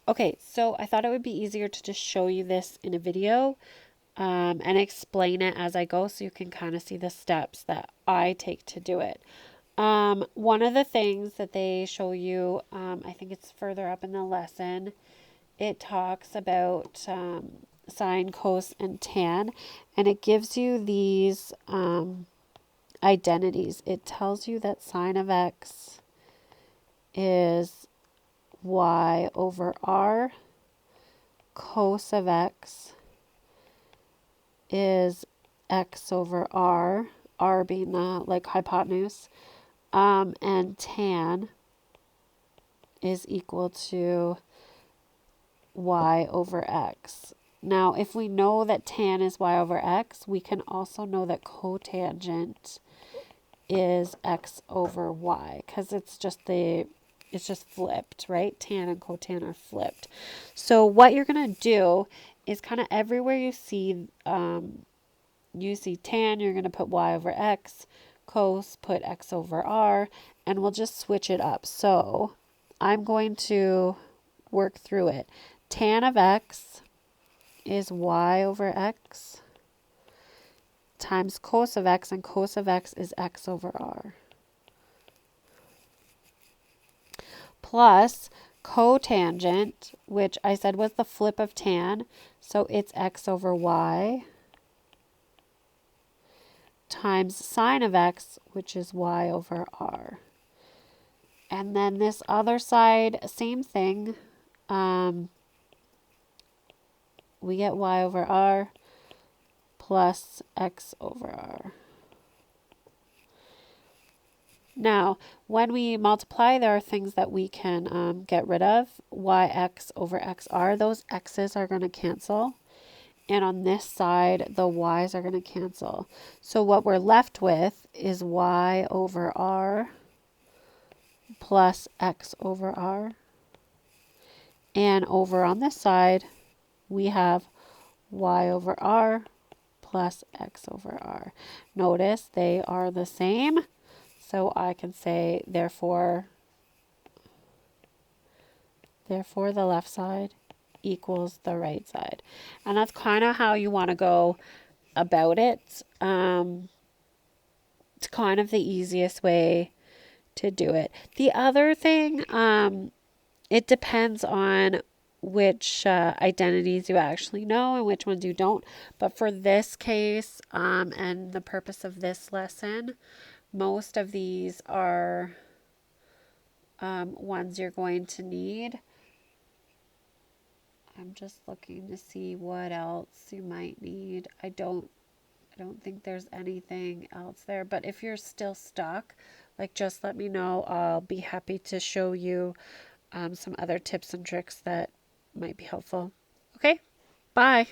Okay, so I thought it would be easier to just show you this in a video and explain it as I go so you can kind of see the steps that I take to do it. One of the things that they show you, I think it's further up in the lesson, it talks about sine, cos, and tan, and it gives you these identities. It tells you that sine of x is y over r, cos of x is x over r being the like hypotenuse, and tan is equal to y over x. Now, if we know that tan is y over x, we can also know that cotangent is x over y because it's just flipped, right? Tan and cotan are flipped. So what you're going to do is kind of everywhere you see tan, you're going to put y over x, cos, put x over r, and we'll just switch it up. So I'm going to work through it. Tan of x is y over x times cos of x, and cos of x is x over r. Plus cotangent, which I said was the flip of tan, so it's x over y, times sine of x, which is y over r. And then this other side, same thing. We get y over r plus x over r. Now, when we multiply, there are things that we can get rid of. Yx over xr, those x's are going to cancel. And on this side, the y's are going to cancel. So what we're left with is y over r plus x over r. And over on this side, we have y over r plus x over r. Notice they are the same. So I can say, therefore the left side equals the right side. And that's kind of how you want to go about it. It's kind of the easiest way to do it. The other thing, it depends on which identities you actually know and which ones you don't. But for this case and the purpose of this lesson, most of these are ones you're going to need. I'm just looking to see what else you might need. I don't think there's anything else there, but if you're still stuck, like just let me know. I'll be happy to show you some other tips and tricks that might be helpful. Okay, bye.